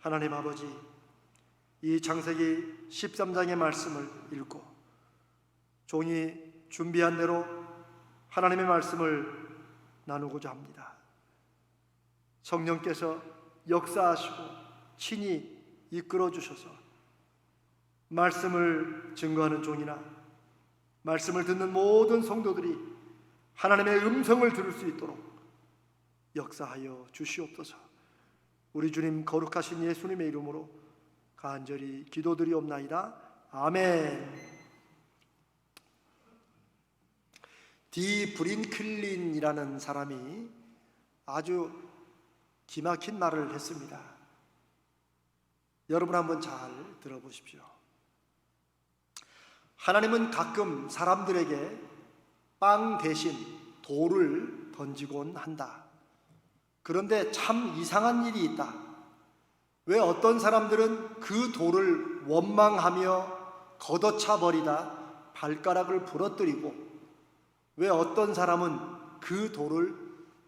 하나님 아버지, 이 창세기 13장의 말씀을 읽고 종이 준비한 대로 하나님의 말씀을 나누고자 합니다. 성령께서 역사하시고 친히 이끌어 주셔서 말씀을 증거하는 종이나 말씀을 듣는 모든 성도들이 하나님의 음성을 들을 수 있도록 역사하여 주시옵소서. 우리 주님 거룩하신 예수님의 이름으로 간절히 기도드리옵나이다. 아멘. 디 브린클린이라는 사람이 아주 기막힌 말을 했습니다. 여러분 한번 잘 들어보십시오. 하나님은 가끔 사람들에게 빵 대신 돌을 던지곤 한다. 그런데 참 이상한 일이 있다. 왜 어떤 사람들은 그 돌을 원망하며 걷어차 버리다 발가락을 부러뜨리고, 왜 어떤 사람은 그 돌을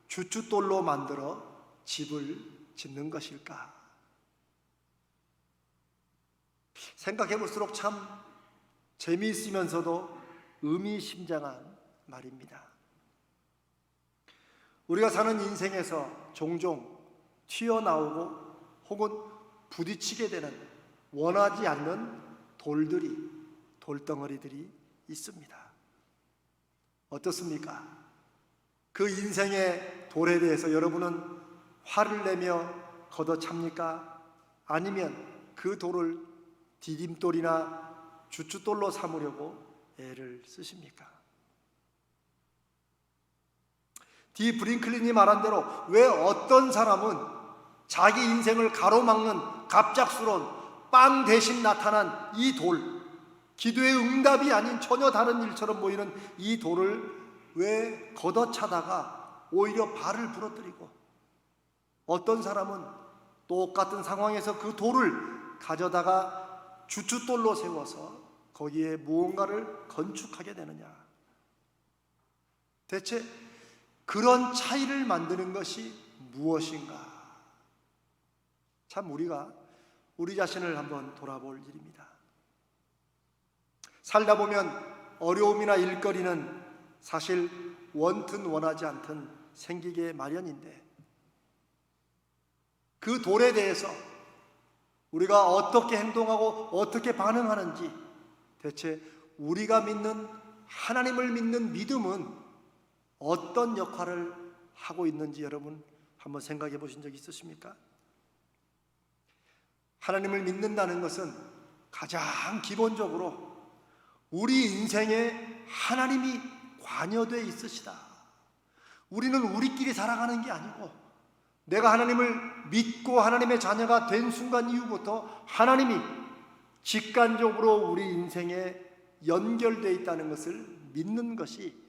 주춧돌로 만들어 집을 짓는 것일까? 생각해 볼수록 참 재미있으면서도 의미심장한 말입니다. 우리가 사는 인생에서 종종 튀어나오고 혹은 부딪히게 되는 원하지 않는 돌덩어리들이 있습니다. 어떻습니까? 그 인생의 돌에 대해서 여러분은 화를 내며 걷어찹니까? 아니면 그 돌을 디딤돌이나 주춧돌로 삼으려고 애를 쓰십니까? 디 브링클린이 말한 대로 왜 어떤 사람은 자기 인생을 가로막는 갑작스러운 빵 대신 나타난 이 돌, 기도의 응답이 아닌 전혀 다른 일처럼 보이는 이 돌을 왜 걷어차다가 오히려 발을 부러뜨리고, 어떤 사람은 똑같은 상황에서 그 돌을 가져다가 주춧돌로 세워서 거기에 무언가를 건축하게 되느냐? 대체 그런 차이를 만드는 것이 무엇인가? 참 우리가 우리 자신을 한번 돌아볼 일입니다. 살다 보면 어려움이나 일거리는 사실 원튼 원하지 않든 생기게 마련인데, 그 돌에 대해서 우리가 어떻게 행동하고 어떻게 반응하는지, 대체 우리가 믿는 하나님을 믿는 믿음은 어떤 역할을 하고 있는지 여러분 한번 생각해 보신 적 있으십니까? 하나님을 믿는다는 것은 가장 기본적으로 우리 인생에 하나님이 관여되어 있으시다. 우리는 우리끼리 살아가는 게 아니고, 내가 하나님을 믿고 하나님의 자녀가 된 순간 이후부터 하나님이 직간접으로 우리 인생에 연결되어 있다는 것을 믿는 것이,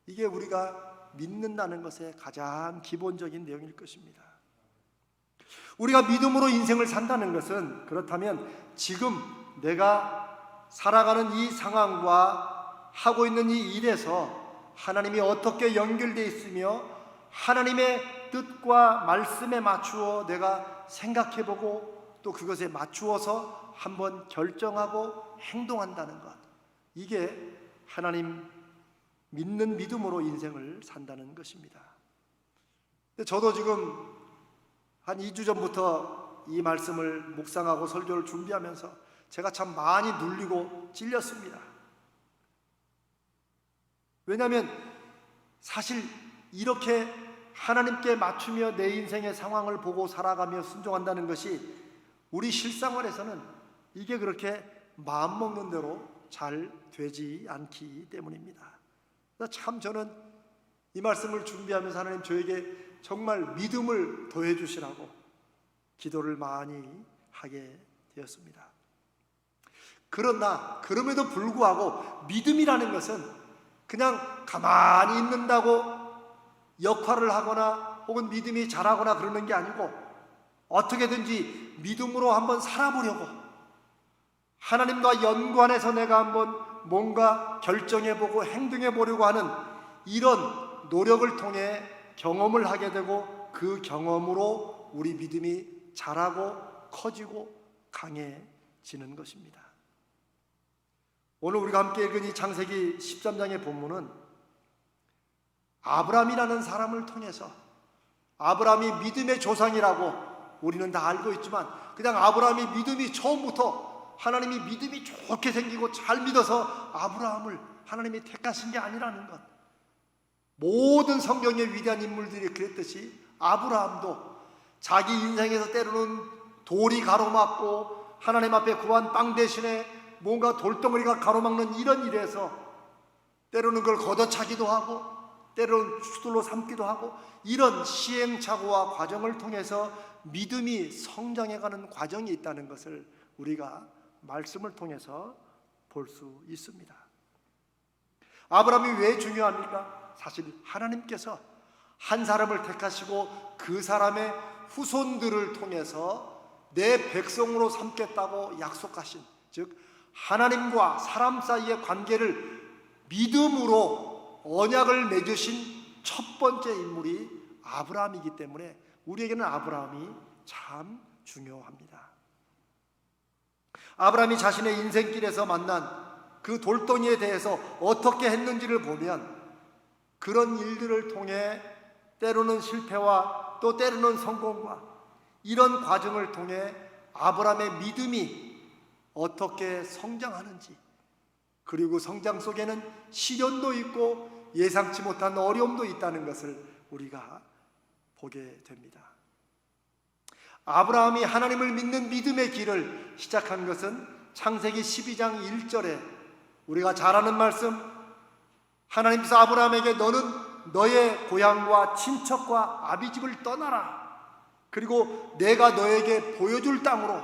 이게 우리가 믿는다는 것의 가장 기본적인 내용일 것입니다. 우리가 믿음으로 인생을 산다는 것은, 그렇다면 지금 내가 살아가는 이 상황과 하고 있는 이 일에서 하나님이 어떻게 연결되어 있으며 하나님의 뜻과 말씀에 맞추어 내가 생각해보고 또 그것에 맞추어서 한번 결정하고 행동한다는 것, 이게 하나님 믿는 믿음으로 인생을 산다는 것입니다. 저도 지금 한 2주 전부터 이 말씀을 묵상하고 설교를 준비하면서 제가 참 많이 눌리고 찔렸습니다. 왜냐하면 사실 이렇게 하나님께 맞추며 내 인생의 상황을 보고 살아가며 순종한다는 것이 우리 실생활에서는 이게 그렇게 마음먹는 대로 잘 되지 않기 때문입니다. 참 저는 이 말씀을 준비하면서 하나님 저에게 정말 믿음을 더해 주시라고 기도를 많이 하게 되었습니다. 그러나 그럼에도 불구하고 믿음이라는 것은 그냥 가만히 있는다고 역할을 하거나 혹은 믿음이 잘하거나 그러는 게 아니고, 어떻게든지 믿음으로 한번 살아보려고, 하나님과 연관해서 내가 한번 뭔가 결정해보고 행동해보려고 하는 이런 노력을 통해 경험을 하게 되고, 그 경험으로 우리 믿음이 자라고 커지고 강해지는 것입니다. 오늘 우리가 함께 읽은 이 창세기 13장의 본문은 아브라함이라는 사람을 통해서, 아브라함이 믿음의 조상이라고 우리는 다 알고 있지만, 그냥 아브라함이 믿음이 처음부터 하나님이 믿음이 좋게 생기고 잘 믿어서 아브라함을 하나님이 택하신 게 아니라는 것, 모든 성경의 위대한 인물들이 그랬듯이 아브라함도 자기 인생에서 때로는 돌이 가로막고 하나님 앞에 구한 빵 대신에 뭔가 돌덩어리가 가로막는 이런 일에서 때로는 그걸 걷어차기도 하고 때로는 수들로 삼기도 하고, 이런 시행착오와 과정을 통해서 믿음이 성장해가는 과정이 있다는 것을 우리가 말씀을 통해서 볼 수 있습니다. 아브라함이 왜 중요합니까? 사실 하나님께서 한 사람을 택하시고 그 사람의 후손들을 통해서 내 백성으로 삼겠다고 약속하신, 즉 하나님과 사람 사이의 관계를 믿음으로 언약을 맺으신 첫 번째 인물이 아브라함이기 때문에 우리에게는 아브라함이 참 중요합니다. 아브라함이 자신의 인생길에서 만난 그 돌덩이에 대해서 어떻게 했는지를 보면 그런 일들을 통해 때로는 실패와 또 때로는 성공과 이런 과정을 통해 아브라함의 믿음이 어떻게 성장하는지, 그리고 성장 속에는 시련도 있고 예상치 못한 어려움도 있다는 것을 우리가 보게 됩니다. 아브라함이 하나님을 믿는 믿음의 길을 시작한 것은 창세기 12장 1절에 우리가 잘 아는 말씀, 하나님께서 아브라함에게 너는 너의 고향과 친척과 아비집을 떠나라, 그리고 내가 너에게 보여줄 땅으로,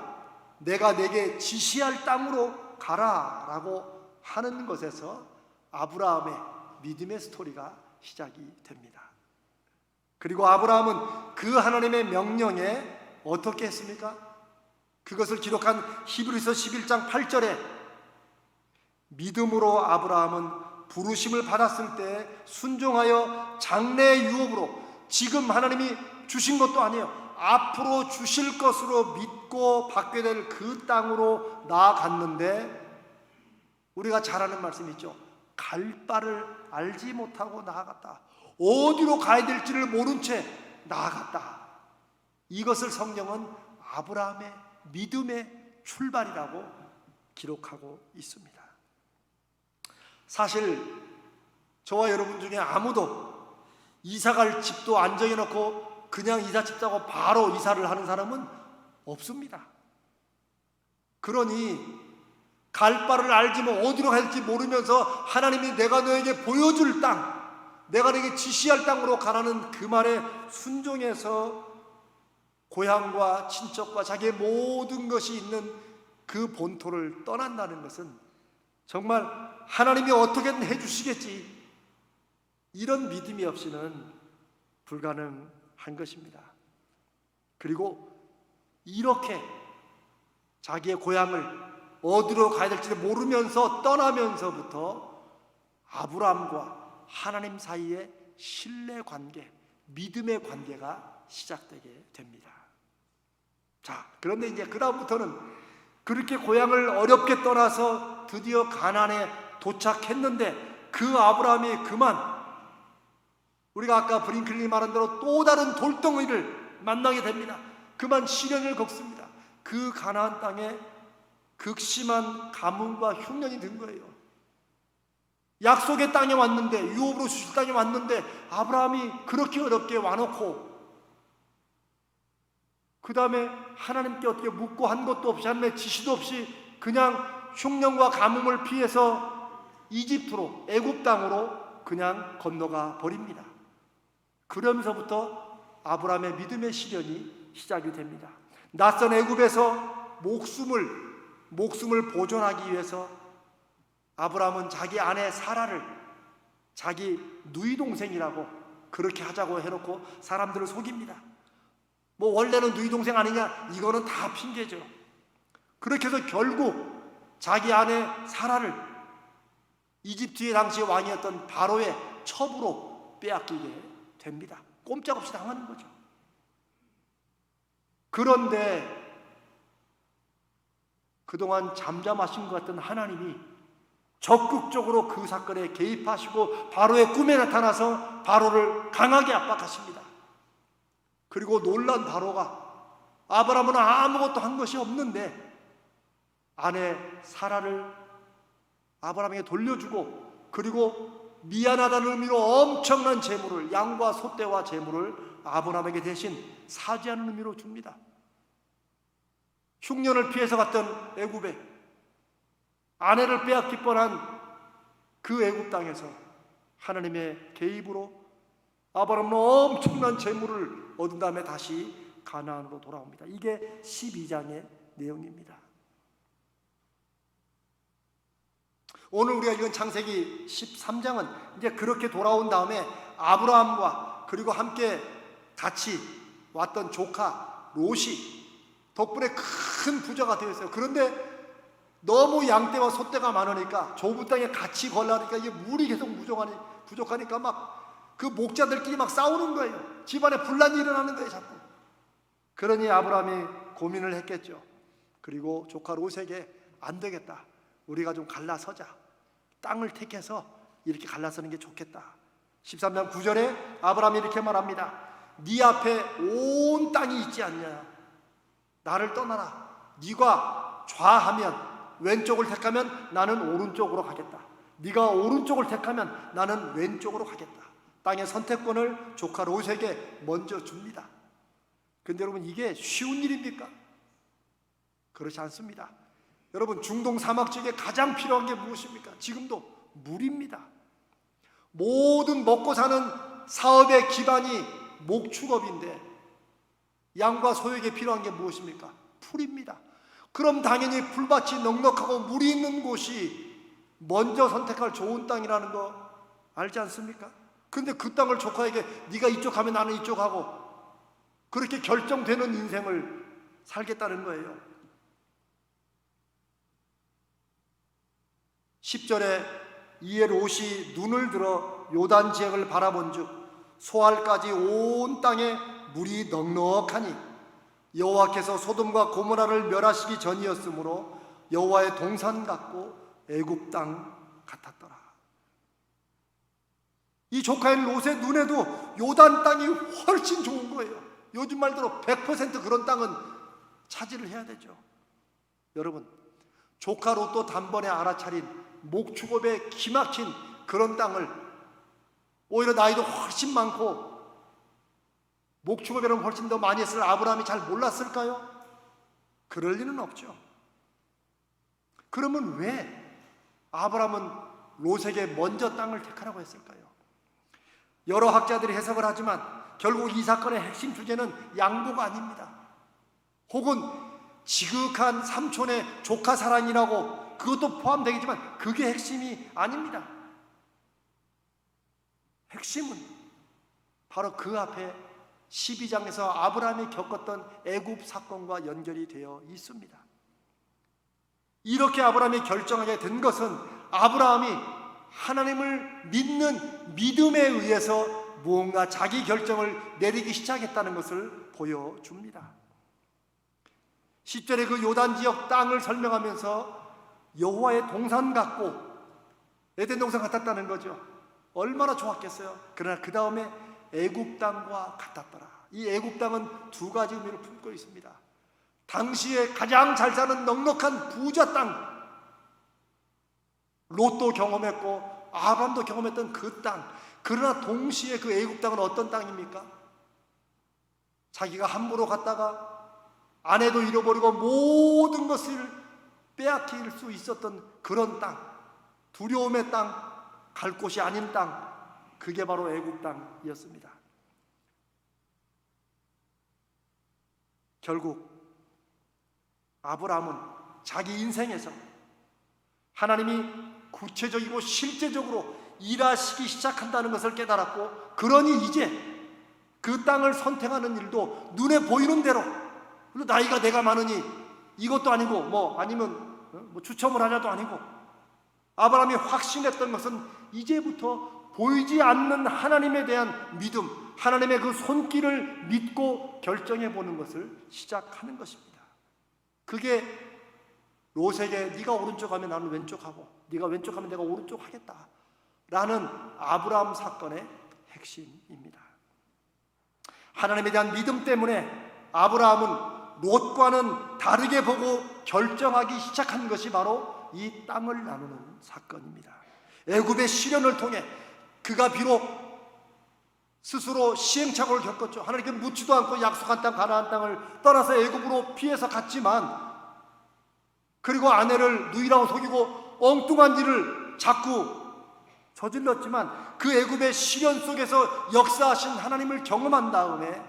내가 내게 지시할 땅으로 가라 라고 하는 것에서 아브라함의 믿음의 스토리가 시작이 됩니다. 그리고 아브라함은 그 하나님의 명령에 어떻게 했습니까? 그것을 기록한 히브리서 11장 8절에 믿음으로 아브라함은 부르심을 받았을 때 순종하여 장래의 유업으로, 지금 하나님이 주신 것도 아니에요, 앞으로 주실 것으로 믿고 받게 될 그 땅으로 나아갔는데, 우리가 잘 아는 말씀 있죠. 갈 바를 알지 못하고 나아갔다. 어디로 가야 될지를 모른 채 나아갔다. 이것을 성경은 아브라함의 믿음의 출발이라고 기록하고 있습니다. 사실 저와 여러분 중에 아무도 이사갈 집도 안 정해놓고 그냥 이삿집 짜고 바로 이사를 하는 사람은 없습니다. 그러니 갈 바를 알지 뭐 어디로 갈지 모르면서 하나님이 내가 너에게 보여줄 땅, 내가 너에게 지시할 땅으로 가라는 그 말에 순종해서 고향과 친척과 자기의 모든 것이 있는 그 본토를 떠난다는 것은 정말 하나님이 어떻게든 해주시겠지, 이런 믿음이 없이는 불가능한 것입니다. 그리고 이렇게 자기의 고향을 어디로 가야 될지 모르면서 떠나면서부터 아브라함과 하나님 사이의 신뢰 관계, 믿음의 관계가 시작되게 됩니다. 자, 그런데 이제 그 다음부터는 그렇게 고향을 어렵게 떠나서 드디어 가나안에 도착했는데 그 아브라함이 그만, 우리가 아까 브링클린이 말한 대로 또 다른 돌덩이를 만나게 됩니다. 그만 시련을 겪습니다. 그 가나안 땅에 극심한 가뭄과 흉년이 든 거예요. 약속의 땅에 왔는데, 유업으로 주실 땅에 왔는데 아브라함이 그렇게 어렵게 와놓고 그 다음에 하나님께 어떻게 묻고 한 것도 없이, 하나님의 지시도 없이 그냥 흉년과 가뭄을 피해서 이집트로, 애굽 땅으로 그냥 건너가 버립니다. 그러면서부터 아브라함의 믿음의 시련이 시작이 됩니다. 낯선 애굽에서 목숨을 보존하기 위해서 아브라함은 자기 아내 사라를 자기 누이 동생이라고 그렇게 하자고 해놓고 사람들을 속입니다. 뭐 원래는 누이 동생 아니냐, 이거는 다 핑계죠. 그렇게 해서 결국 자기 아내 사라를 이집트의 당시 왕이었던 바로의 첩으로 빼앗기게 됩니다. 꼼짝없이 당하는 거죠. 그런데 그동안 잠잠하신 것 같던 하나님이 적극적으로 그 사건에 개입하시고 바로의 꿈에 나타나서 바로를 강하게 압박하십니다. 그리고 놀란 바로가 아브라함은 아무것도 한 것이 없는데 아내 사라를 아브라함에게 돌려주고, 그리고 미안하다는 의미로 엄청난 재물을, 양과 소떼와 재물을 아브라함에게 대신 사죄하는 의미로 줍니다. 흉년을 피해서 갔던 애굽에 아내를 빼앗길 뻔한 그 애굽 땅에서 하나님의 개입으로 아브라함은 엄청난 재물을 얻은 다음에 다시 가나안으로 돌아옵니다. 이게 12장의 내용입니다. 오늘 우리가 읽은 창세기 13장은 이제 그렇게 돌아온 다음에 아브라함과 그리고 함께 같이 왔던 조카 롯이 덕분에 큰 부자가 되었어요. 그런데 너무 양떼와 소떼가 많으니까 좁은 땅에 같이 걸라니까 이게 물이 계속 부족하니까 막 그 목자들끼리 막 싸우는 거예요. 집안에 분란이 일어나는 거예요, 자꾸. 그러니 아브라함이 고민을 했겠죠. 그리고 조카 롯에게 안 되겠다, 우리가 좀 갈라서자, 땅을 택해서 이렇게 갈라서는 게 좋겠다. 13장 9절에 아브라함이 이렇게 말합니다. 네 앞에 온 땅이 있지 않냐, 나를 떠나라. 네가 좌하면, 왼쪽을 택하면 나는 오른쪽으로 가겠다. 네가 오른쪽을 택하면 나는 왼쪽으로 가겠다. 땅의 선택권을 조카 롯에게 먼저 줍니다. 근데 여러분, 이게 쉬운 일입니까? 그렇지 않습니다. 여러분, 중동 사막 지역에 가장 필요한 게 무엇입니까? 지금도 물입니다. 모든 먹고 사는 사업의 기반이 목축업인데 양과 소에게 필요한 게 무엇입니까? 풀입니다. 그럼 당연히 풀밭이 넉넉하고 물이 있는 곳이 먼저 선택할 좋은 땅이라는 거 알지 않습니까? 근데 그 땅을 조카에게 네가 이쪽 하면 나는 이쪽 하고 그렇게 결정되는 인생을 살겠다는 거예요. 10절에 이에 롯이 눈을 들어 요단 지역을 바라본즉 소알까지 온 땅에 물이 넉넉하니 여호와께서 소돔과 고모라를 멸하시기 전이었으므로 여호와의 동산 같고 애굽 땅 같았더라. 이 조카인 롯의 눈에도 요단 땅이 훨씬 좋은 거예요. 요즘 말대로 100% 그런 땅은 차지를 해야 되죠. 여러분, 조카 롯도 단번에 알아차린 목축업에 기막힌 그런 땅을 오히려 나이도 훨씬 많고 목축업에는 훨씬 더 많이 했을 아브라함이 잘 몰랐을까요? 그럴 리는 없죠. 그러면 왜 아브라함은 롯에게 먼저 땅을 택하라고 했을까요? 여러 학자들이 해석을 하지만 결국 이 사건의 핵심 주제는 양보가 아닙니다. 혹은 지극한 삼촌의 조카 사랑이라고 그것도 포함되겠지만 그게 핵심이 아닙니다. 핵심은 바로 그 앞에 12장에서 아브라함이 겪었던 애굽 사건과 연결이 되어 있습니다. 이렇게 아브라함이 결정하게 된 것은 아브라함이 하나님을 믿는 믿음에 의해서 무언가 자기 결정을 내리기 시작했다는 것을 보여줍니다. 10절에 그 요단 지역 땅을 설명하면서 여호와의 동산 같고 에덴 동산 같았다는 거죠. 얼마나 좋았겠어요. 그러나 그 다음에 애굽 땅과 같았더라. 이 애굽 땅은 두 가지 의미를 품고 있습니다. 당시에 가장 잘 사는 넉넉한 부자 땅, 롯도 경험했고 아브람도 경험했던 그 땅. 그러나 동시에 그 애굽 땅은 어떤 땅입니까? 자기가 함부로 갔다가 아내도 잃어버리고 모든 것을 빼앗길 수 있었던 그런 땅, 두려움의 땅, 갈 곳이 아닌 땅, 그게 바로 애굽 땅이었습니다. 결국 아브라함은 자기 인생에서 하나님이 구체적이고 실제적으로 일하시기 시작한다는 것을 깨달았고, 그러니 이제 그 땅을 선택하는 일도 눈에 보이는 대로, 나이가 내가 많으니 이것도 아니고 아니면 추첨을 하냐도 아니고, 아브라함이 확신했던 것은 이제부터 보이지 않는 하나님에 대한 믿음, 하나님의 그 손길을 믿고 결정해 보는 것을 시작하는 것입니다. 그게 롯에게 네가 오른쪽 하면 나는 왼쪽 하고 네가 왼쪽 하면 내가 오른쪽 하겠다 라는 아브라함 사건의 핵심입니다. 하나님에 대한 믿음 때문에 아브라함은 롯과는 다르게 보고 결정하기 시작한 것이 바로 이 땅을 나누는 사건입니다. 애굽의 시련을 통해 그가 비록 스스로 시행착오를 겪었죠. 하나님께 묻지도 않고 약속한 땅 가나안 땅을 떠나서 애굽으로 피해서 갔지만, 그리고 아내를 누이라고 속이고 엉뚱한 일을 자꾸 저질렀지만 그 애굽의 시련 속에서 역사하신 하나님을 경험한 다음에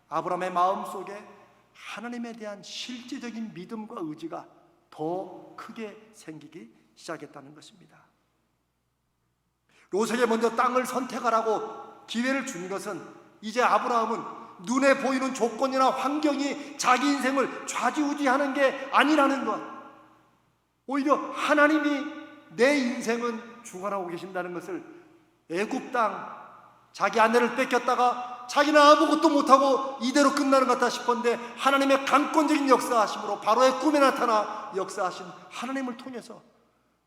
아브라함의 마음속에 하나님에 대한 실제적인 믿음과 의지가 더 크게 생기기 시작했다는 것입니다. 롯에게 먼저 땅을 선택하라고 기회를 준 것은 이제 아브라함은 눈에 보이는 조건이나 환경이 자기 인생을 좌지우지하는 게 아니라는 것, 오히려 하나님이 내 인생은 주관하고 계신다는 것을, 애굽 땅 자기 아내를 뺏겼다가 자기는 아무것도 못하고 이대로 끝나는 것 같다 싶었는데 하나님의 강권적인 역사하심으로 바로의 꿈에 나타나 역사하신 하나님을 통해서,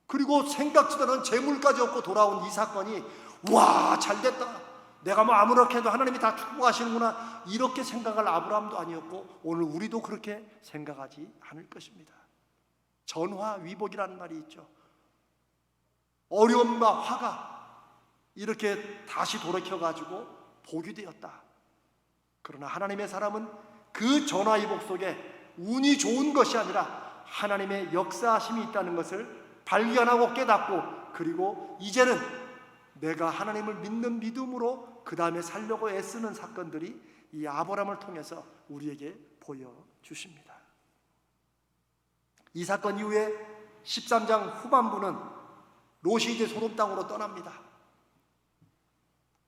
그리고 생각지도 않은 재물까지 얻고 돌아온 이 사건이 와 잘됐다, 내가 뭐 아무렇게 해도 하나님이 다 축복하시는구나, 이렇게 생각할 아브라함도 아니었고 오늘 우리도 그렇게 생각하지 않을 것입니다. 전화위복이라는 말이 있죠. 어려움과 화가 이렇게 다시 돌이켜가지고 복이 되었다. 그러나 하나님의 사람은 그 전화위복 속에 운이 좋은 것이 아니라 하나님의 역사하심이 있다는 것을 발견하고 깨닫고, 그리고 이제는 내가 하나님을 믿는 믿음으로 그 다음에 살려고 애쓰는 사건들이 이 아브라함을 통해서 우리에게 보여주십니다. 이 사건 이후에 13장 후반부는 롯이 이제 소돔 땅으로 떠납니다.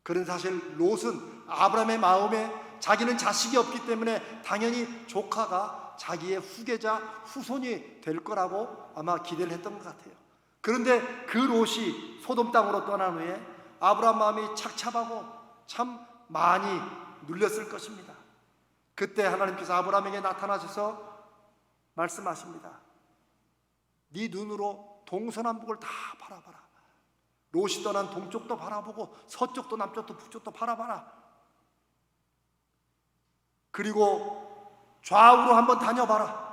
그런 사실 롯은 아브라함의 마음에 자기는 자식이 없기 때문에 당연히 조카가 자기의 후계자, 후손이 될 거라고 아마 기대를 했던 것 같아요. 그런데 그 롯이 소돔 땅으로 떠난 후에 아브라함 마음이 착잡하고 참 많이 눌렸을 것입니다. 그때 하나님께서 아브라함에게 나타나셔서 말씀하십니다. 네 눈으로 동서남북을 다 바라봐라. 롯이 떠난 동쪽도 바라보고 서쪽도 남쪽도 북쪽도 바라봐라. 그리고 좌우로 한번 다녀봐라.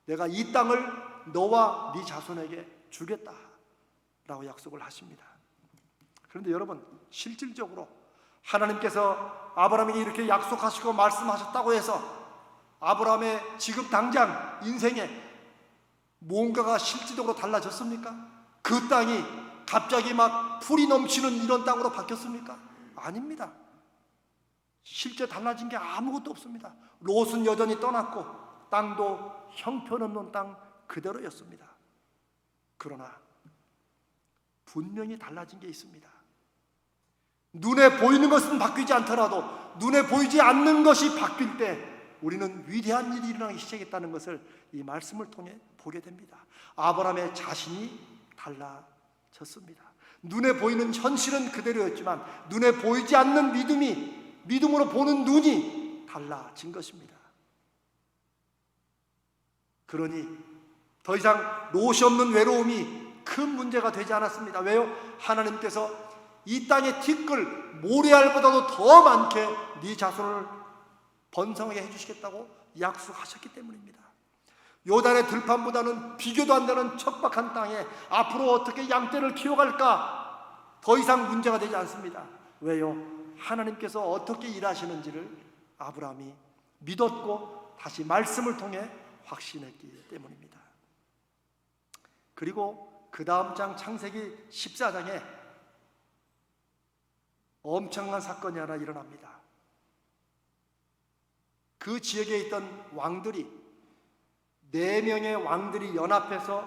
내가 이 땅을 너와 네 자손에게 주겠다 라고 약속을 하십니다. 그런데 여러분, 실질적으로 하나님께서 아브라함에게 이렇게 약속하시고 말씀하셨다고 해서 아브라함의 지금 당장 인생에 뭔가가 실질적으로 달라졌습니까? 그 땅이 갑자기 막 풀이 넘치는 이런 땅으로 바뀌었습니까? 아닙니다. 실제 달라진 게 아무것도 없습니다. 롯은 여전히 떠났고 땅도 형편없는 땅 그대로였습니다. 그러나 분명히 달라진 게 있습니다. 눈에 보이는 것은 바뀌지 않더라도 눈에 보이지 않는 것이 바뀔 때 우리는 위대한 일이 일어나기 시작했다는 것을 이 말씀을 통해 보게 됩니다. 아브라함의 자신이 달라졌습니다. 눈에 보이는 현실은 그대로였지만 눈에 보이지 않는 믿음으로 보는 눈이 달라진 것입니다. 그러니 더 이상 롯이 없는 외로움이 큰 문제가 되지 않았습니다. 왜요? 하나님께서 이 땅의 티끌 모래알보다도 더 많게 네 자손을 번성하게 해주시겠다고 약속하셨기 때문입니다. 요단의 들판보다는 비교도 안 되는 척박한 땅에 앞으로 어떻게 양떼를 키워갈까 더 이상 문제가 되지 않습니다. 왜요? 하나님께서 어떻게 일하시는지를 아브라함이 믿었고 다시 말씀을 통해 확신했기 때문입니다. 그리고 그 다음 장 창세기 14장에 엄청난 사건이 하나 일어납니다. 그 지역에 있던 왕들이 4명의 왕들이 연합해서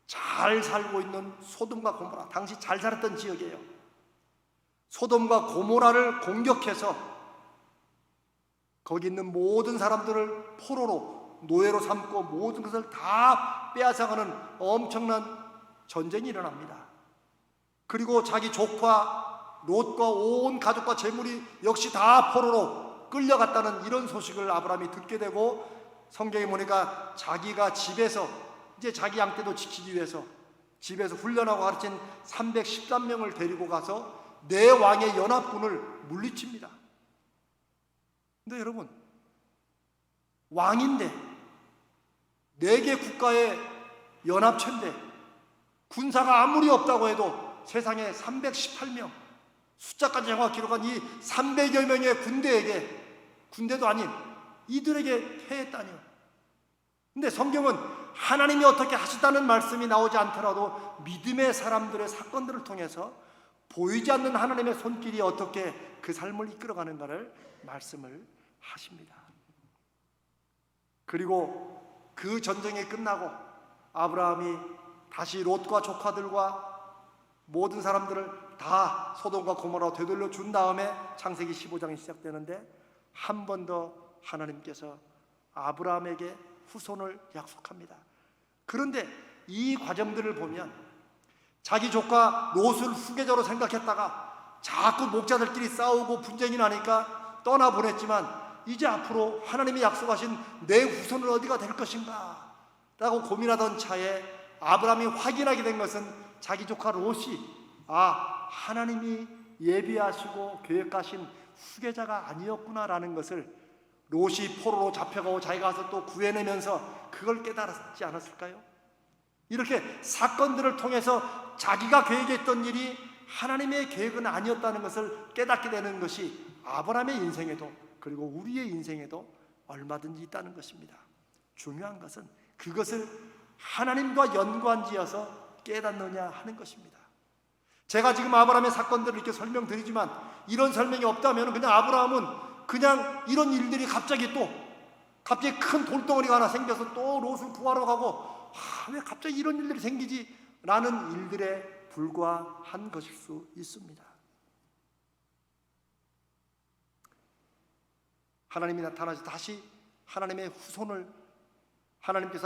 잘 살고 있는 소돔과 고모라, 당시 잘 살았던 지역이에요. 소돔과 고모라를 공격해서 거기 있는 모든 사람들을 포로로 노예로 삼고 모든 것을 다 빼앗아가는 엄청난 전쟁이 일어납니다. 그리고 자기 조카 롯과 온 가족과 재물이 역시 다 포로로 끌려갔다는 이런 소식을 아브라함이 듣게 되고 성경에 보니까 자기가 집에서 이제 자기 양떼도 지키기 위해서 집에서 훈련하고 가르친 313명을 데리고 가서 네 왕의 연합군을 물리칩니다. 근데 여러분, 왕인데 4개 국가의 연합체인데 군사가 아무리 없다고 해도 세상에 318명, 숫자까지 정확히 기록한 이 300여 명의 군대도 아닌 이들에게 패했다니요. 근데 성경은 하나님이 어떻게 하시다는 말씀이 나오지 않더라도 믿음의 사람들의 사건들을 통해서 보이지 않는 하나님의 손길이 어떻게 그 삶을 이끌어가는가를 말씀을 하십니다. 그리고 그 전쟁이 끝나고 아브라함이 다시 롯과 조카들과 모든 사람들을 다 소돔과 고모라로 되돌려 준 다음에 창세기 15장이 시작되는데 한 번 더 하나님께서 아브라함에게 후손을 약속합니다. 그런데 이 과정들을 보면 자기 조카 롯을 후계자로 생각했다가 자꾸 목자들끼리 싸우고 분쟁이 나니까 떠나보냈지만 이제 앞으로 하나님이 약속하신 내 후손은 어디가 될 것인가 라고 고민하던 차에 아브라함이 확인하게 된 것은 자기 조카 롯이 하나님이 예비하시고 계획하신 후계자가 아니었구나라는 것을 롯이 포로로 잡혀가고 자기가 가서 또 구해내면서 그걸 깨달았지 않았을까요? 이렇게 사건들을 통해서 자기가 계획했던 일이 하나님의 계획은 아니었다는 것을 깨닫게 되는 것이 아브라함의 인생에도 그리고 우리의 인생에도 얼마든지 있다는 것입니다. 중요한 것은 그것을 하나님과 연관지어서 깨닫느냐 하는 것입니다. 제가 지금 아브라함의 사건들을 이렇게 설명드리지만 이런 설명이 없다면 그냥 아브라함은 그냥 이런 일들이 갑자기 큰 돌덩어리가 하나 생겨서 또 롯을 구하러 가고 왜 갑자기 이런 일들이 생기지? 라는 일들에 불과한 것일 수 있습니다. 하나님이 나타나서 다시 하나님께서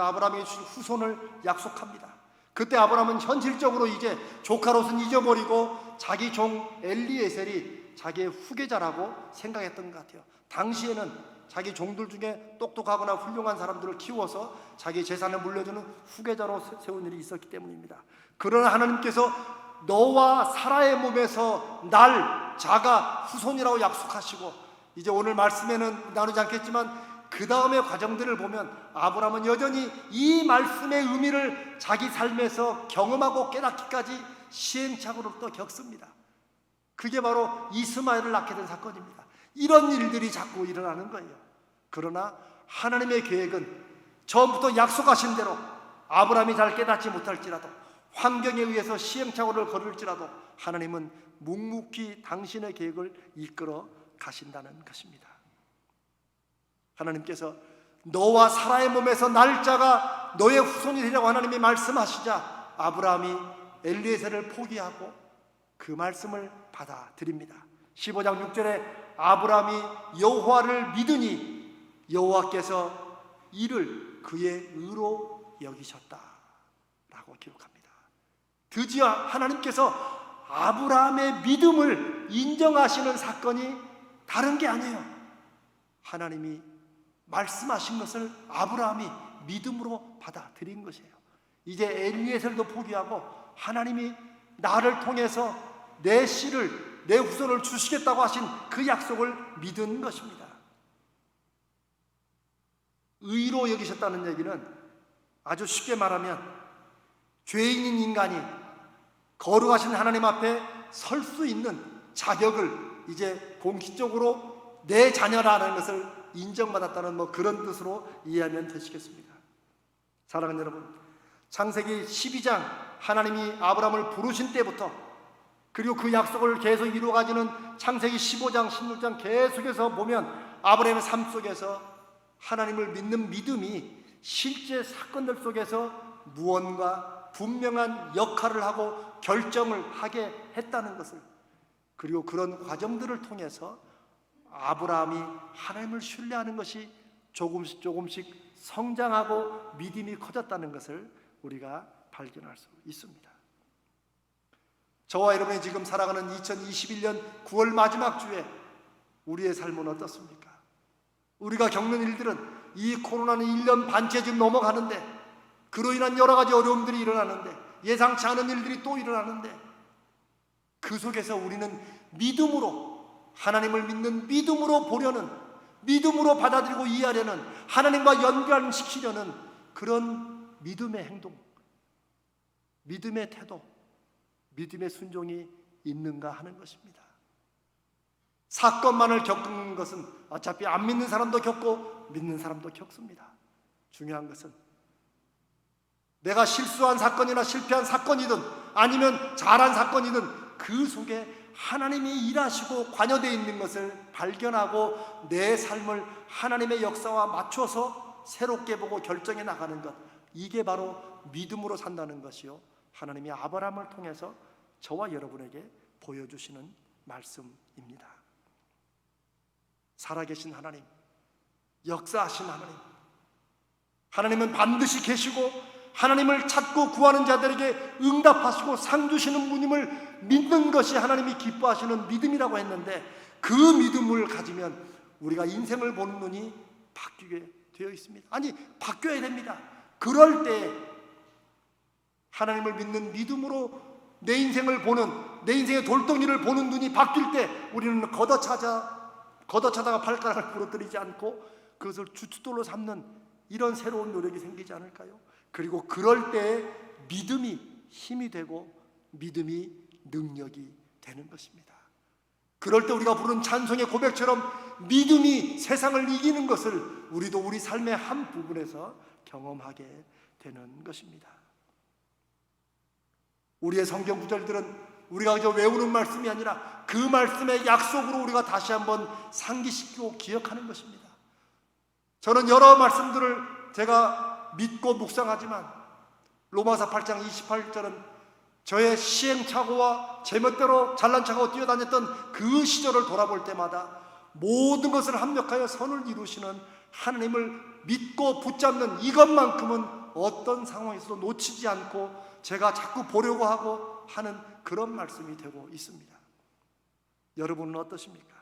아브라함에게 주신 후손을 약속합니다. 그때 아브라함은 현실적으로 이제 조카 롯은 잊어버리고 자기 종 엘리에셀이 자기의 후계자라고 생각했던 것 같아요. 당시에는 자기 종들 중에 똑똑하거나 훌륭한 사람들을 키워서 자기 재산을 물려주는 후계자로 세운 일이 있었기 때문입니다. 그러나 하나님께서 너와 사라의 몸에서 날 자가 후손이라고 약속하시고 이제 오늘 말씀에는 나누지 않겠지만 그 다음의 과정들을 보면 아브라함은 여전히 이 말씀의 의미를 자기 삶에서 경험하고 깨닫기까지 시행착오를 또 겪습니다. 그게 바로 이스마엘을 낳게 된 사건입니다. 이런 일들이 자꾸 일어나는 거예요. 그러나 하나님의 계획은 처음부터 약속하신 대로 아브라함이 잘 깨닫지 못할지라도 환경에 의해서 시행착오를 걸을지라도 하나님은 묵묵히 당신의 계획을 이끌어 가신다는 것입니다. 하나님께서 너와 사라의 몸에서 날짜가 너의 후손이 되라고 하나님이 말씀하시자 아브라함이 엘리에셀을 포기하고 그 말씀을 받아들입니다. 15장 6절에 아브라함이 여호와를 믿으니 여호와께서 이를 그의 의로 여기셨다 라고 기록합니다. 드디어 하나님께서 아브라함의 믿음을 인정하시는 사건이 다른 게 아니에요. 하나님이 말씀하신 것을 아브라함이 믿음으로 받아들인 것이에요. 이제 엘리에셀도 포기하고 하나님이 나를 통해서 내 씨를, 내 후손을 주시겠다고 하신 그 약속을 믿은 것입니다. 의로 여기셨다는 얘기는 아주 쉽게 말하면 죄인인 인간이 거룩하신 하나님 앞에 설 수 있는 자격을 이제 공식적으로 내 자녀라는 것을 인정받았다는 그런 뜻으로 이해하면 되시겠습니다. 사랑하는 여러분, 창세기 12장 하나님이 아브라함을 부르신 때부터 그리고 그 약속을 계속 이루어가지는 창세기 15장, 16장 계속해서 보면 아브라함의 삶 속에서 하나님을 믿는 믿음이 실제 사건들 속에서 무언가 분명한 역할을 하고 결정을 하게 했다는 것을, 그리고 그런 과정들을 통해서 아브라함이 하나님을 신뢰하는 것이 조금씩 성장하고 믿음이 커졌다는 것을 우리가 발견할 수 있습니다. 저와 여러분이 지금 살아가는 2021년 9월 마지막 주에 우리의 삶은 어떻습니까? 우리가 겪는 일들은 이 코로나는 1년 반째 지금 넘어가는데, 그로 인한 여러 가지 어려움들이 일어나는데, 예상치 않은 일들이 또 일어나는데, 그 속에서 우리는 믿음으로, 하나님을 믿는 믿음으로 보려는, 믿음으로 받아들이고 이해하려는, 하나님과 연관시키려는 그런 믿음의 행동, 믿음의 태도, 믿음의 순종이 있는가 하는 것입니다. 사건만을 겪는 것은 어차피 안 믿는 사람도 겪고 믿는 사람도 겪습니다. 중요한 것은 내가 실수한 사건이나 실패한 사건이든 아니면 잘한 사건이든 그 속에 하나님이 일하시고 관여되어 있는 것을 발견하고 내 삶을 하나님의 역사와 맞춰서 새롭게 보고 결정해 나가는 것, 이게 바로 믿음으로 산다는 것이요, 하나님이 아브라함을 통해서 저와 여러분에게 보여주시는 말씀입니다. 살아계신 하나님, 역사하신 하나님, 하나님은 반드시 계시고 하나님을 찾고 구하는 자들에게 응답하시고 상 주시는 분임을 믿는 것이 하나님이 기뻐하시는 믿음이라고 했는데, 그 믿음을 가지면 우리가 인생을 보는 눈이 바뀌게 되어 있습니다. 아니, 바뀌어야 됩니다. 그럴 때 하나님을 믿는 믿음으로 내 인생을 보는, 내 인생의 돌덩이를 보는 눈이 바뀔 때 우리는 걷어차다가 발가락을 부러뜨리지 않고 그것을 주춧돌로 삼는 이런 새로운 노력이 생기지 않을까요? 그리고 그럴 때 믿음이 힘이 되고 믿음이 능력이 되는 것입니다. 그럴 때 우리가 부른 찬송의 고백처럼 믿음이 세상을 이기는 것을 우리도 우리 삶의 한 부분에서 경험하게 되는 것입니다. 우리의 성경 구절들은 우리가 그저 외우는 말씀이 아니라 그 말씀의 약속으로 우리가 다시 한번 상기시키고 기억하는 것입니다. 저는 여러 말씀들을 제가 믿고 묵상하지만 로마서 8장 28절은 저의 시행착오와 제멋대로 잘난척하고 뛰어다녔던 그 시절을 돌아볼 때마다 모든 것을 합력하여 선을 이루시는 하나님을 믿고 붙잡는 이것만큼은 어떤 상황에서도 놓치지 않고 제가 자꾸 보려고 하고 하는 그런 말씀이 되고 있습니다. 여러분은 어떠십니까?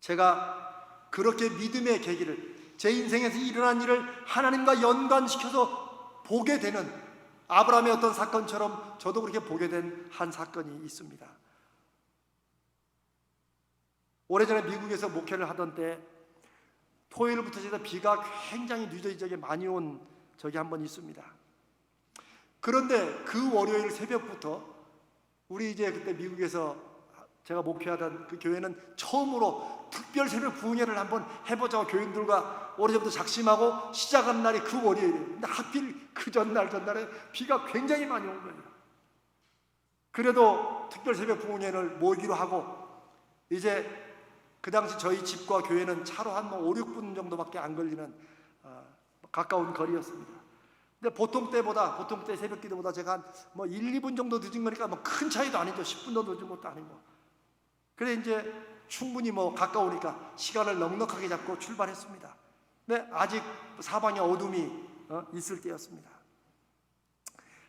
제가 그렇게 믿음의 계기를, 제 인생에서 일어난 일을 하나님과 연관시켜서 보게 되는 아브라함의 어떤 사건처럼 저도 그렇게 보게 된 한 사건이 있습니다. 오래전에 미국에서 목회를 하던 때 토요일부터 해서 비가 굉장히 누적이 많이 온 적이 한 번 있습니다. 그런데 그 월요일 새벽부터 우리 이제 그때 미국에서 제가 목회하던 그 교회는 처음으로 특별 새벽 부흥회를 한번 해보자고 교인들과 오래전부터 작심하고 시작한 날이 그 월요일이에요. 근데 하필 그 전날에 비가 굉장히 많이 온 거예요. 그래도 특별 새벽 부흥회를 모이기로 하고, 이제 그 당시 저희 집과 교회는 차로 한 5, 6분 정도밖에 안 걸리는 가까운 거리였습니다. 근데 보통 때 새벽 기도보다 제가 한 1, 2분 정도 늦은 거니까 큰 차이도 아니죠. 10분도 늦은 것도 아니고. 그래 이제 충분히 가까우니까 시간을 넉넉하게 잡고 출발했습니다. 근데 아직 사방에 어둠이 있을 때였습니다.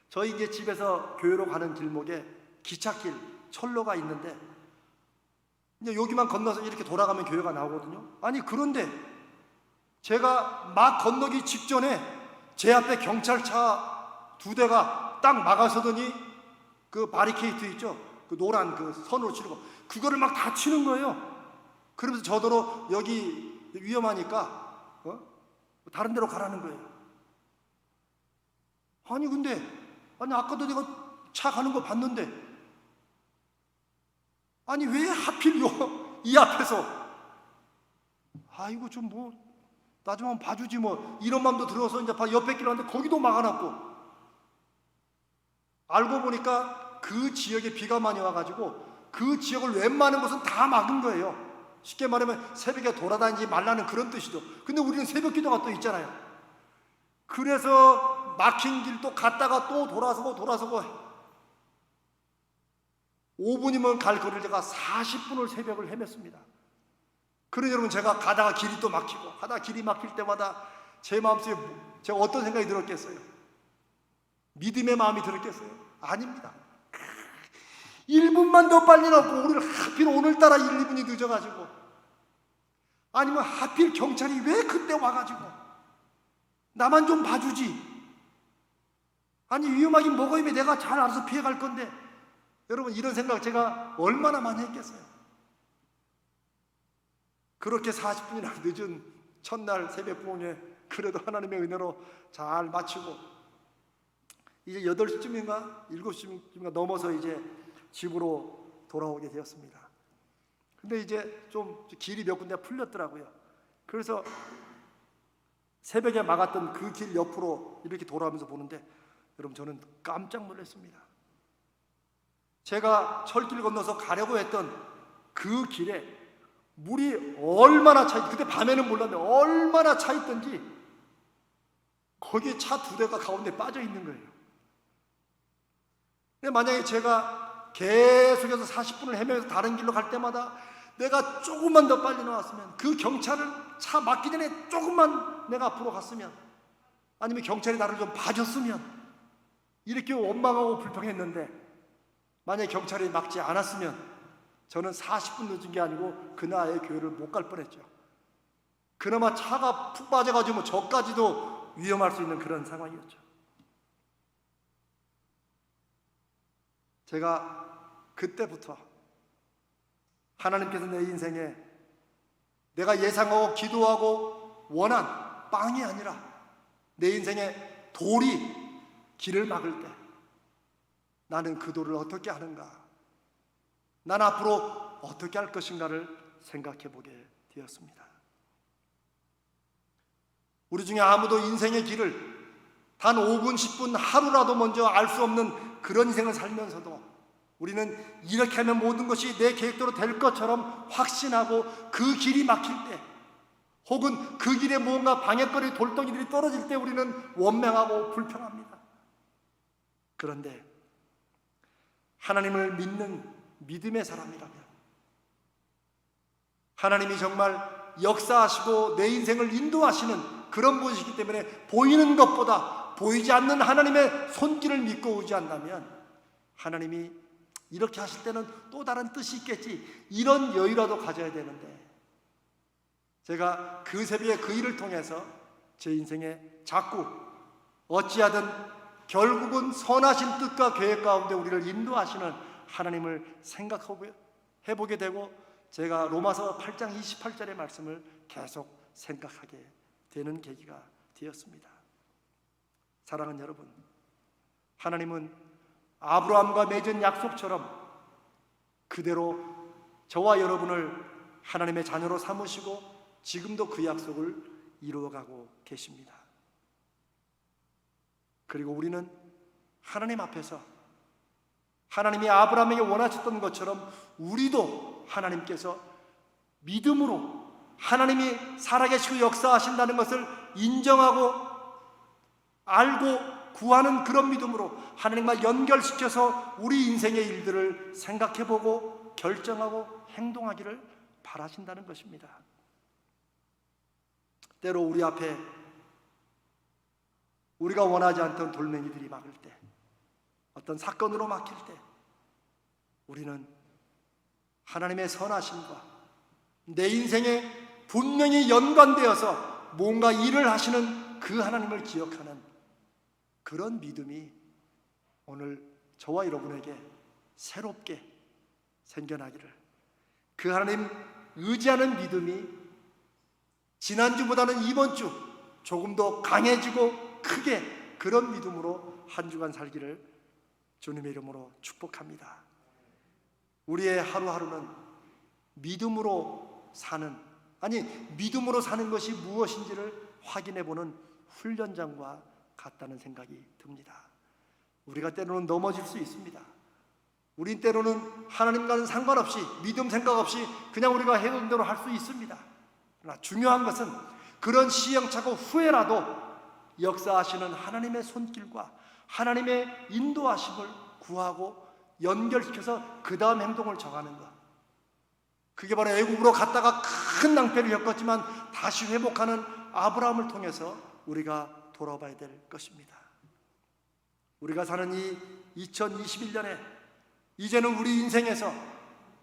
저희 이제 집에서 교회로 가는 길목에 기찻길, 철로가 있는데 이제 여기만 건너서 이렇게 돌아가면 교회가 나오거든요. 아니 그런데 제가 막 건너기 직전에 제 앞에 경찰차 2대가 딱 막아서더니 그 바리케이트 있죠? 그 노란 그 선으로 치는 거, 그거를 막 다 치는 거예요. 그러면서 저더러 여기 위험하니까 다른 데로 가라는 거예요. 아니 아까도 내가 차 가는 거 봤는데 아니 왜 하필 이 앞에서, 아이고 좀 나 좀 한번 봐주지 이런 마음도 들어서 이제 옆에 길 왔는데 거기도 막아놨고, 알고 보니까 그 지역에 비가 많이 와가지고 그 지역을 웬만한 것은 다 막은 거예요. 쉽게 말하면 새벽에 돌아다니지 말라는 그런 뜻이죠. 근데 우리는 새벽 기도가 또 있잖아요. 그래서 막힌 길도 갔다가 또 돌아서고 5분이면 갈 거리를 제가 40분을 새벽을 헤맸습니다. 그러니 여러분, 제가 가다가 길이 또 막히고 하다가 길이 막힐 때마다 제 마음속에 제가 어떤 생각이 들었겠어요? 믿음의 마음이 들었겠어요? 아닙니다. 1분만 더 빨리 나오고 우리를 하필 오늘따라 1, 2분이 늦어가지고 아니면 하필 경찰이 왜 그때 와가지고 나만 좀 봐주지? 아니 위험하긴 뭐가 있면 내가 잘 알아서 피해갈 건데. 여러분 이런 생각 제가 얼마나 많이 했겠어요. 그렇게 40분이나 늦은 첫날 새벽봉에 그래도 하나님의 은혜로 잘 마치고 이제 8시쯤인가 7시쯤인가 넘어서 이제 집으로 돌아오게 되었습니다. 근데 이제 좀 길이 몇 군데 풀렸더라고요. 그래서 새벽에 막았던 그 길 옆으로 이렇게 돌아오면서 보는데 여러분 저는 깜짝 놀랐습니다. 제가 철길 건너서 가려고 했던 그 길에 물이 얼마나 차, 그때 밤에는 몰랐는데 얼마나 차 있던지 거기에 차 2대가 가운데 빠져 있는 거예요. 근데 만약에 제가 계속해서 40분을 헤매면서 다른 길로 갈 때마다 내가 조금만 더 빨리 나왔으면, 그 경찰을 차 막기 전에 조금만 내가 앞으로 갔으면, 아니면 경찰이 나를 좀 봐줬으면, 이렇게 원망하고 불평했는데 만약에 경찰이 막지 않았으면 저는 40분 늦은 게 아니고 그날 교회를 못 갈 뻔했죠. 그나마 차가 푹 빠져가지고 뭐 저까지도 위험할 수 있는 그런 상황이었죠. 제가 그때부터 하나님께서 내 인생에 내가 예상하고 기도하고 원한 빵이 아니라 내 인생에 돌이 길을 막을 때 나는 그 돌을 어떻게 하는가, 난 앞으로 어떻게 할 것인가를 생각해 보게 되었습니다. 우리 중에 아무도 인생의 길을 단 5분, 10분, 하루라도 먼저 알 수 없는 그런 인생을 살면서도 우리는 이렇게 하면 모든 것이 내 계획대로 될 것처럼 확신하고 그 길이 막힐 때, 혹은 그 길에 뭔가 방해거리 돌덩이들이 떨어질 때 우리는 원망하고 불평합니다. 그런데 하나님을 믿는 믿음의 사람이라면, 하나님이 정말 역사하시고 내 인생을 인도하시는 그런 분이시기 때문에 보이는 것보다 보이지 않는 하나님의 손길을 믿고 오지 않다면 하나님이 이렇게 하실 때는 또 다른 뜻이 있겠지, 이런 여유라도 가져야 되는데, 제가 그 새벽에 그 일을 통해서 제 인생에 자꾸 어찌하든 결국은 선하신 뜻과 계획 가운데 우리를 인도하시는 하나님을 생각해보게 되고, 제가 로마서 8장 28절의 말씀을 계속 생각하게 되는 계기가 되었습니다. 사랑하는 여러분, 하나님은 아브라함과 맺은 약속처럼 그대로 저와 여러분을 하나님의 자녀로 삼으시고 지금도 그 약속을 이루어가고 계십니다. 그리고 우리는 하나님 앞에서 하나님이 아브라함에게 원하셨던 것처럼 우리도 하나님께서 믿음으로 하나님이 살아계시고 역사하신다는 것을 인정하고 알고 구하는 그런 믿음으로 하나님과 연결시켜서 우리 인생의 일들을 생각해보고 결정하고 행동하기를 바라신다는 것입니다. 때로 우리 앞에 우리가 원하지 않던 돌멩이들이 막을 때, 어떤 사건으로 막힐 때 우리는 하나님의 선하심과 내 인생에 분명히 연관되어서 뭔가 일을 하시는 그 하나님을 기억하는 그런 믿음이 오늘 저와 여러분에게 새롭게 생겨나기를, 그 하나님 의지하는 믿음이 지난주보다는 이번 주 조금 더 강해지고 크게 그런 믿음으로 한 주간 살기를 주님의 이름으로 축복합니다. 우리의 하루하루는 믿음으로 사는, 아니 믿음으로 사는 것이 무엇인지를 확인해보는 훈련장과 같다는 생각이 듭니다. 우리가 때로는 넘어질 수 있습니다. 우린 때로는 하나님과는 상관없이, 믿음 생각 없이 그냥 우리가 해온 대로 할 수 있습니다. 그러나 중요한 것은 그런 시행착오 후에라도 역사하시는 하나님의 손길과 하나님의 인도하심을 구하고 연결시켜서 그 다음 행동을 정하는 것, 그게 바로 애국으로 갔다가 큰 낭패를 겪었지만 다시 회복하는 아브라함을 통해서 우리가 돌아봐야 될 것입니다. 우리가 사는 이 2021년에 이제는 우리 인생에서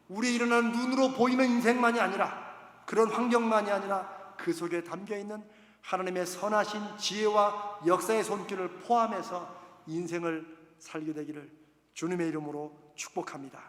우리 일어나는 눈으로 보이는 인생만이 아니라 그런 환경만이 아니라 그 속에 담겨있는 하나님의 선하신 지혜와 역사의 손길을 포함해서 인생을 살게 되기를 주님의 이름으로 축복합니다.